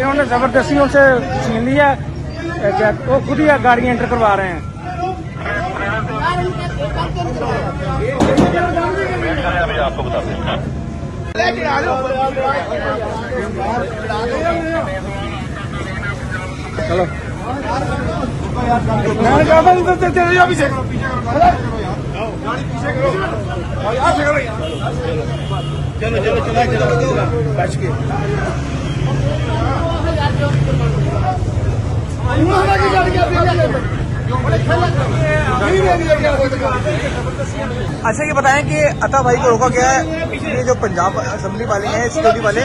उन्होंने जबरदस्ती उनसे छीन लिया, वो खुद ही गाड़ियां एंटर करवा रहे हैं। अभी आपको बताते हैं। चलो बच के अच्छा ये बताएं कि अता भाई को रोका गया है, ये जो पंजाब असेंबली वाले हैं, सिक्योरिटी वाले,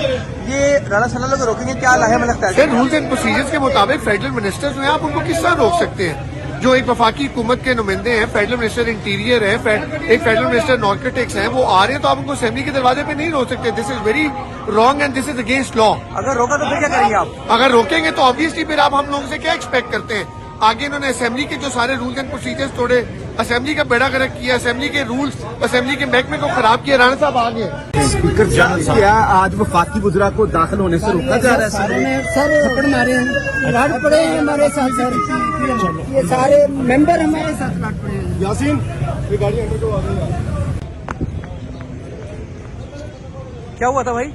ये राणा सनाला को रोकेंगे, क्या लाहे में लगता है? रूल्स एंड प्रोसीजर्स के मुताबिक फेडरल मिनिस्टर्स जो हैं आप उनको किस तरह रोक सकते हैं? जो एक वफाकी हुकूमत के नुमाइंदे हैं, फेडरल मिनिस्टर इंटीरियर है, एक फेडरल मिनिस्टर नार्कोटिक्स हैं, वो आ रहे हैं तो आप उनको असेंबली के दरवाजे पे नहीं रोक सकते। This is very wrong and this is against law. अगर रोका तो फिर क्या करेंगे आप? अगर रोकेंगे तो ऑब्वियसली फिर आप हम लोगों से क्या एक्सपेक्ट करते हैं? आगे इन्होंने असेंबली के जो सारे रूल्स एंड प्रोसीजर्स तोड़े, असेंबली का बेड़ा गर्क किया, असेंबली के रूल्स, असेंबली के महकमे को खराब किया। राणा साहब आ गए। स्पीकर क्या आज वफाकी बुजुर्ग को दाखिल होने से रोका जा रहा है? सर थप्पड़ मारे हैं, लड़ पड़े हैं हमारे साथ सर, ये सारे मेंबर हमारे साथ लड़ पड़े हैं। यासीन ये गाड़ी अंदर को आ गई। क्या हुआ था भाई?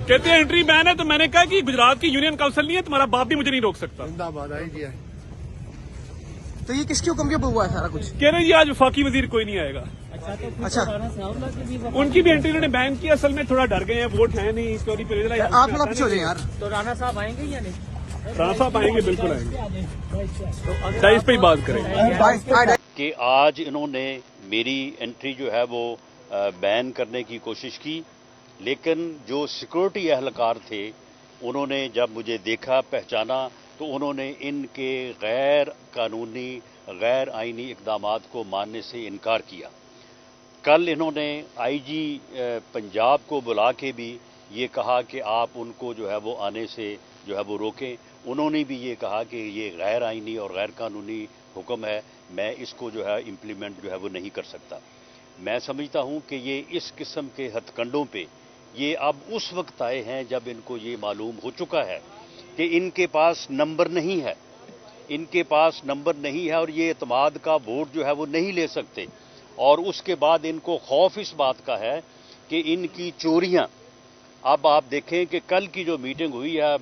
कहते हैं एंट्री बैन है, तो मैंने कहा कि गुजरात की यूनियन काउंसिल नहीं है, तुम्हारा बाप भी मुझे नहीं रोक सकता। जिंदाबाद आई गया। तो ये किसके हुक्म के ऊपर हुआ है सारा कुछ? कह रहे जी आज वफाकी वजीर कोई नहीं आएगा। अच्छा उनकी भी एंट्री उन्होंने बैन की, असल में थोड़ा डर गए हैं, वोट है नहीं, चोरी पे आप थोड़ा पीछे हो जाए यार। तो राणा साहब आएंगे या नहीं? राणा साहब आएंगे, बिल्कुल आएंगे, तो इस पे ही बात करेंगे। कि आज इन्होंने मेरी एंट्री जो है वो बैन करने की कोशिश की, लेकिन जो सिक्योरिटी एहलकार थे उन्होंने जब मुझे देखा, पहचाना, तो उन्होंने इनके गैर कानूनी, गैर आईनी इक़दामात को मानने से इनकार किया। कल इन्होंने आईजी पंजाब को बुला के भी ये कहा कि आप उनको जो है वो आने से जो है वो रोकें। उन्होंने भी ये कहा कि ये गैर आईनी और गैर कानूनी हुक्म है, मैं इसको जो है इम्प्लीमेंट जो है वो नहीं कर सकता। मैं समझता हूँ कि ये इस किस्म के हथकंडों पे ये अब उस वक्त आए हैं जब इनको ये मालूम हो चुका है कि इनके पास नंबर नहीं है, इनके पास नंबर नहीं है और ये एतमाद का वोट जो है वो नहीं ले सकते। और उसके बाद इनको खौफ इस बात का है कि इनकी चोरियां, अब आप देखें कि कल की जो मीटिंग हुई है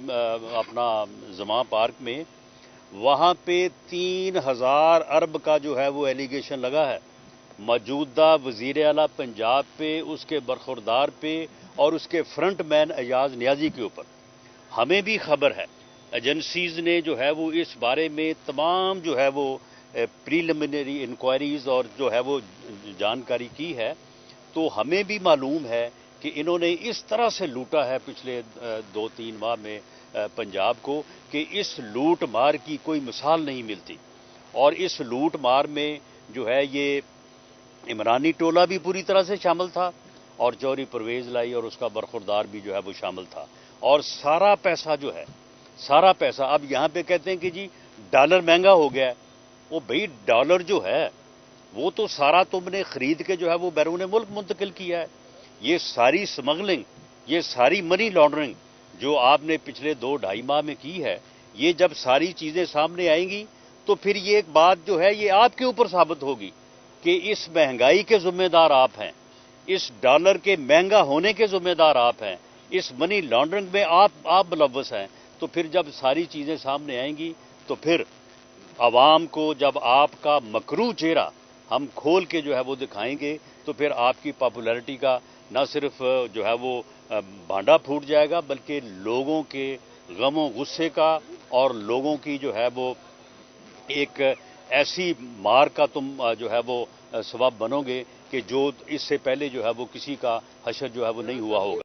अपना जमा पार्क में, वहाँ पे 3000 अरब का जो है वो एलिगेशन लगा है मौजूदा वजीर आला पंजाब पे, उसके बरखुरदार पे और उसके फ्रंट मैन एजाज नियाजी के ऊपर। हमें भी खबर है, एजेंसीज ने जो है वो इस बारे में तमाम जो है वो प्रीलिमिनरी इंक्वायरीज और जो है वो जानकारी की है, तो हमें भी मालूम है कि इन्होंने इस तरह से लूटा है पिछले 2-3 माह में पंजाब को कि इस लूट मार की कोई मिसाल नहीं मिलती। और इस लूट मार में जो है ये इमरानी टोला भी पूरी तरह से शामिल था और चौधरी परवेज लाई और उसका बरखुरदार भी जो है वो शामिल था। और सारा पैसा जो है, सारा पैसा, अब यहाँ पे कहते हैं कि जी डॉलर महंगा हो गया है। वो भाई डॉलर जो है वो तो सारा तुमने खरीद के जो है वो बैरून मुल्क मुंतकिल किया है। ये सारी स्मगलिंग, ये सारी मनी लॉन्ड्रिंग जो आपने पिछले 2-2.5 माह में की है, ये जब सारी चीज़ें सामने आएंगी तो फिर ये एक बात जो है ये आपके ऊपर साबित होगी कि इस महंगाई के जिम्मेदार आप हैं, इस डॉलर के महंगा होने के जिम्मेदार आप हैं, इस मनी लॉन्ड्रिंग में आप मुलव्वस हैं। तो फिर जब सारी चीज़ें सामने आएंगी तो फिर आवाम को जब आपका मकरू चेहरा हम खोल के जो है वो दिखाएंगे तो फिर आपकी पॉपुलैरिटी का न सिर्फ जो है वो भांडा फूट जाएगा, बल्कि लोगों के गमों गुस्से का और लोगों की जो है वो एक ऐसी मार का तुम जो है वो सबब बनोगे कि जो इससे पहले जो है वो किसी का हशर जो है वो नहीं हुआ होगा।